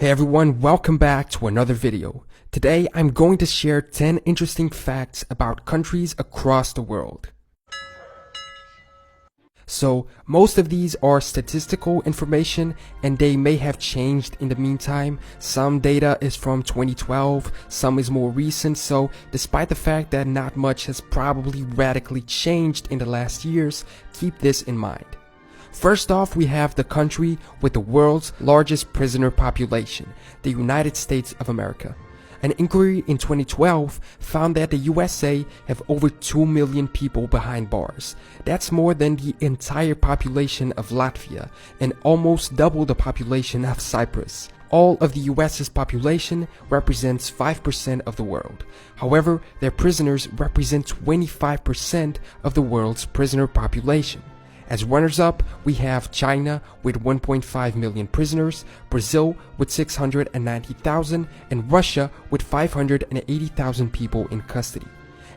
Hey everyone, welcome back to another video. Today I'm going to share 10 interesting facts about countries across the world. So, most of these are statistical information and they may have changed in the meantime. Some data is from 2012, some is more recent, so despite the fact that not much has probably radically changed in the last years, keep this in mind. First off, we have the country with the world's largest prisoner population, the United States of America. An inquiry in 2012 found that the USA have over 2 million people behind bars. That's more than the entire population of Latvia and almost double the population of Cyprus. All of the US's population represents 5% of the world. However, their prisoners represent 25% of the world's prisoner population. As runners-up, we have China with 1.5 million prisoners, Brazil with 690,000, and Russia with 580,000 people in custody.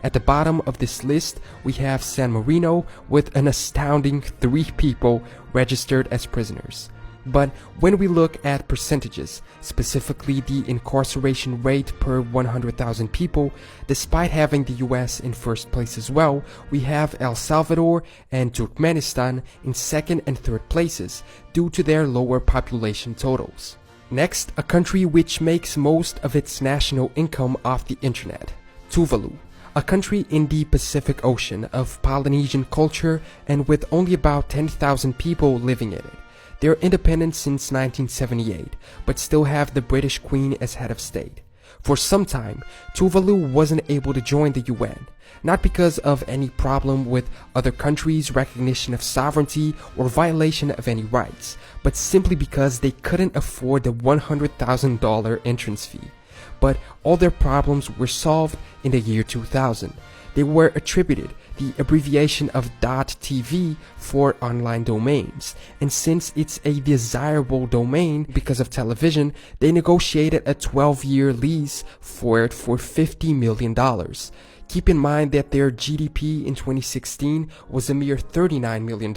At the bottom of this list, we have San Marino with an astounding 3 people registered as prisoners. But when we look at percentages, specifically the incarceration rate per 100,000 people, despite having the US in first place as well, we have El Salvador and Turkmenistan in second and third places due to their lower population totals. Next, a country which makes most of its national income off the internet, Tuvalu. A country in the Pacific Ocean of Polynesian culture and with only about 10,000 people living in it. They're independent since 1978, but still have the British Queen as head of state. For some time, Tuvalu wasn't able to join the UN, not because of any problem with other countries' recognition of sovereignty or violation of any rights, but simply because they couldn't afford the $100,000 entrance fee. But all their problems were solved in the year 2000. They were attributed the abbreviation of .tv for online domains, and since it's a desirable domain because of television, they negotiated a 12-year lease for it for $50 million. Keep in mind that their GDP in 2016 was a mere $39 million,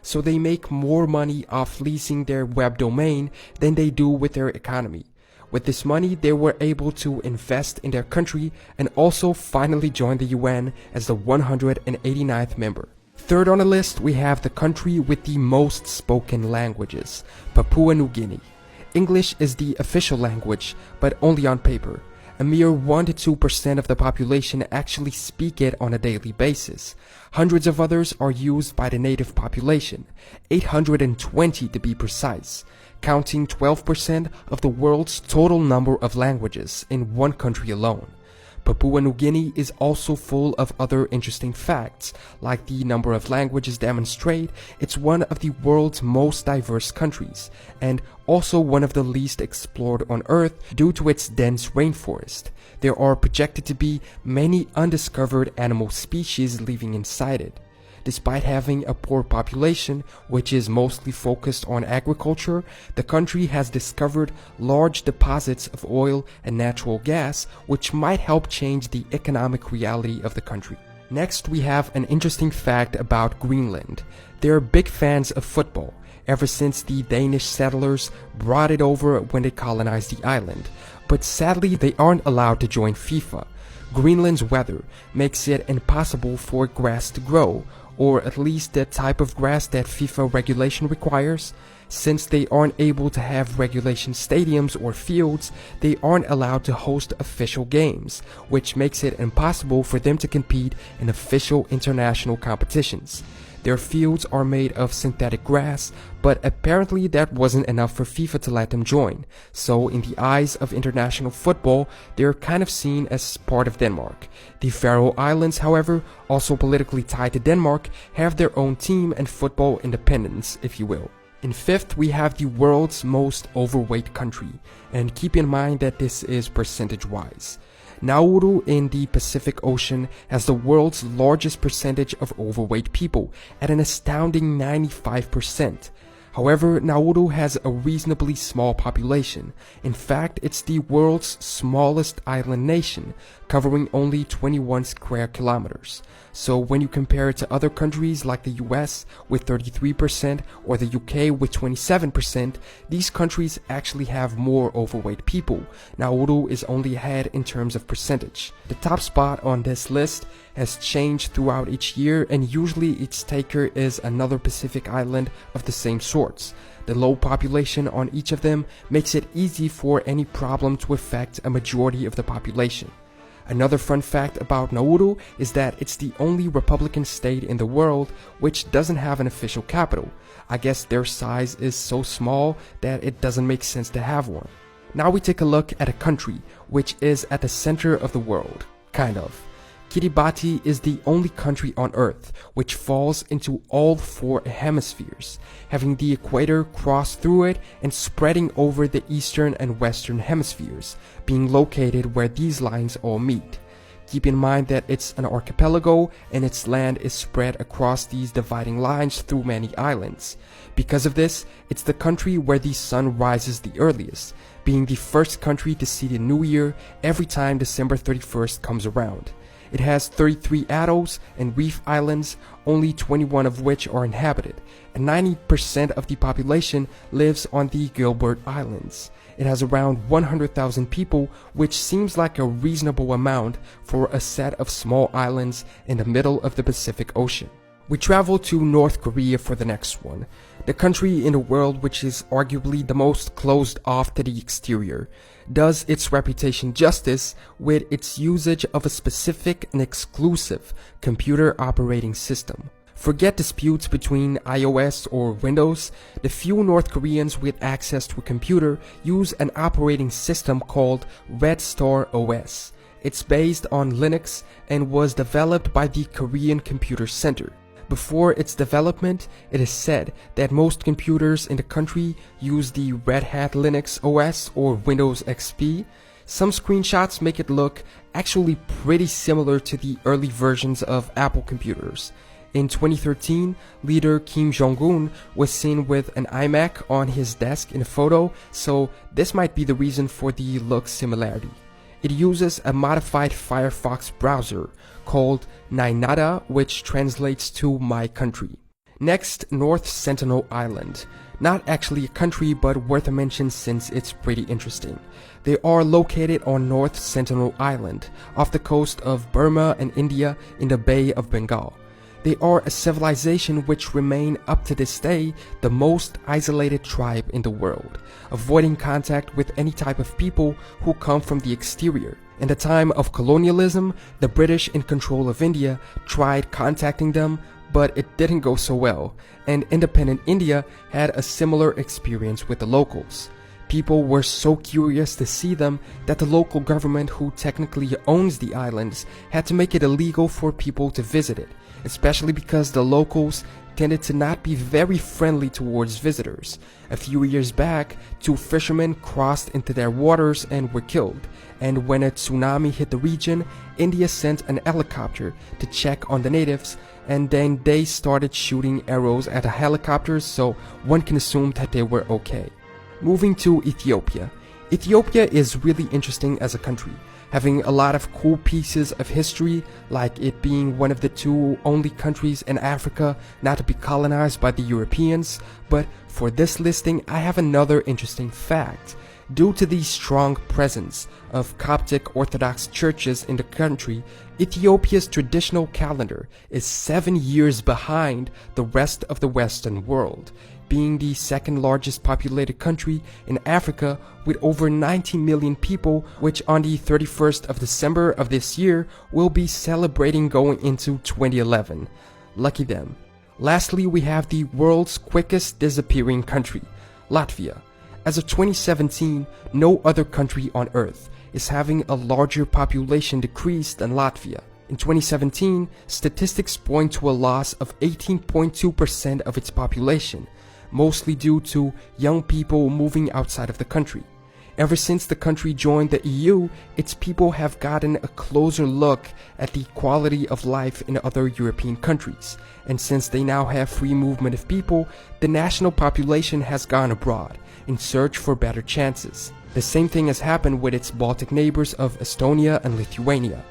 so they make more money off leasing their web domain than they do with their economy. With this money, they were able to invest in their country and also finally join the UN as the 189th member. Third on the list, we have the country with the most spoken languages, Papua New Guinea. English is the official language, but only on paper. A mere 1 to 2% of the population actually speak it on a daily basis. Hundreds of others are used by the native population, 820 to be precise, counting 12% of the world's total number of languages in one country alone. Papua New Guinea is also full of other interesting facts, like the number of languages demonstrate it's one of the world's most diverse countries, and also one of the least explored on Earth due to its dense rainforest. There are projected to be many undiscovered animal species living inside it. Despite having a poor population, which is mostly focused on agriculture, the country has discovered large deposits of oil and natural gas, which might help change the economic reality of the country. Next, we have an interesting fact about Greenland. They're big fans of football, ever since the Danish settlers brought it over when they colonized the island. But sadly, they aren't allowed to join FIFA. Greenland's weather makes it impossible for grass to grow, or at least the type of grass that FIFA regulation requires. Since they aren't able to have regulation stadiums or fields, they aren't allowed to host official games, which makes it impossible for them to compete in official international competitions. Their fields are made of synthetic grass, but apparently that wasn't enough for FIFA to let them join. So in the eyes of international football, they're kind of seen as part of Denmark. The Faroe Islands, however, also politically tied to Denmark, have their own team and football independence, if you will. In fifth, we have the world's most overweight country, and keep in mind that this is percentage-wise. Nauru in the Pacific Ocean has the world's largest percentage of overweight people at an astounding 95%. However, Nauru has a reasonably small population. In fact, it's the world's smallest island nation, covering only 21 square kilometers. So when you compare it to other countries like the US with 33% or the UK with 27%, these countries actually have more overweight people. Nauru is only ahead in terms of percentage. The top spot on this list has changed throughout each year, and usually its taker is another Pacific island of the same sorts. The low population on each of them makes it easy for any problem to affect a majority of the population. Another fun fact about Nauru is that it's the only Republican state in the world which doesn't have an official capital. I guess their size is so small that it doesn't make sense to have one. Now we take a look at a country which is at the center of the world. Kind of. Kiribati is the only country on Earth which falls into all four hemispheres, having the equator cross through it and spreading over the eastern and western hemispheres, being located where these lines all meet. Keep in mind that it's an archipelago and its land is spread across these dividing lines through many islands. Because of this, it's the country where the sun rises the earliest, being the first country to see the new year every time December 31st comes around. It has 33 atolls and reef islands, only 21 of which are inhabited, and 90% of the population lives on the Gilbert Islands. It has around 100,000 people, which seems like a reasonable amount for a set of small islands in the middle of the Pacific Ocean. We travel to North Korea for the next one, the country in the world which is arguably the most closed off to the exterior. Does its reputation justice with its usage of a specific and exclusive computer operating system. Forget disputes between iOS or Windows. The few North Koreans with access to a computer use an operating system called Red Star OS. It's based on Linux and was developed by the Korean Computer Center. Before its development, it is said that most computers in the country use the Red Hat Linux OS or Windows XP. Some screenshots make it look actually pretty similar to the early versions of Apple computers. In 2013, leader Kim Jong-un was seen with an iMac on his desk in a photo, so this might be the reason for the look similarity. It uses a modified Firefox browser called Nainada, which translates to My Country. Next, North Sentinel Island. Not actually a country, but worth a mention since it's pretty interesting. They are located on North Sentinel Island, off the coast of Burma and India in the Bay of Bengal. They are a civilization which remain up to this day the most isolated tribe in the world, avoiding contact with any type of people who come from the exterior. In the time of colonialism, the British in control of India tried contacting them, but it didn't go so well, and independent India had a similar experience with the locals. People were so curious to see them that the local government, who technically owns the islands, had to make it illegal for people to visit it, especially because the locals tended to not be very friendly towards visitors. A few years back, 2 fishermen crossed into their waters and were killed, and when a tsunami hit the region, India sent an helicopter to check on the natives, and then they started shooting arrows at the helicopters, so one can assume that they were okay. Moving to Ethiopia. Ethiopia is really interesting as a country, having a lot of cool pieces of history, like it being one of the 2 only countries in Africa not to be colonized by the Europeans. But for this listing, I have another interesting fact. Due to the strong presence of Coptic Orthodox churches in the country, Ethiopia's traditional calendar is 7 years behind the rest of the Western world, being the second largest populated country in Africa with over 90 million people, which on the 31st of December of this year will be celebrating going into 2011. Lucky them. Lastly, we have the world's quickest disappearing country, Latvia. As of 2017, no other country on Earth is having a larger population decrease than Latvia. In 2017, statistics point to a loss of 18.2% of its population, mostly due to young people moving outside of the country. Ever since the country joined the EU, its people have gotten a closer look at the quality of life in other European countries. And since they now have free movement of people, the national population has gone abroad in search for better chances. The same thing has happened with its Baltic neighbors of Estonia and Lithuania.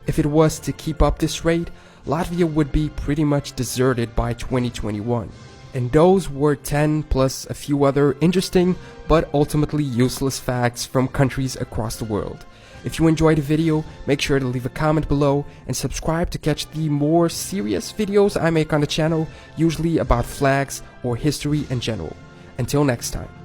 If it was to keep up this rate, Latvia would be pretty much deserted by 2021. And those were 10 plus a few other interesting but ultimately useless facts from countries across the world. If you enjoyed the video, make sure to leave a comment below and subscribe to catch the more serious videos I make on the channel, usually about flags or history in general. Until next time.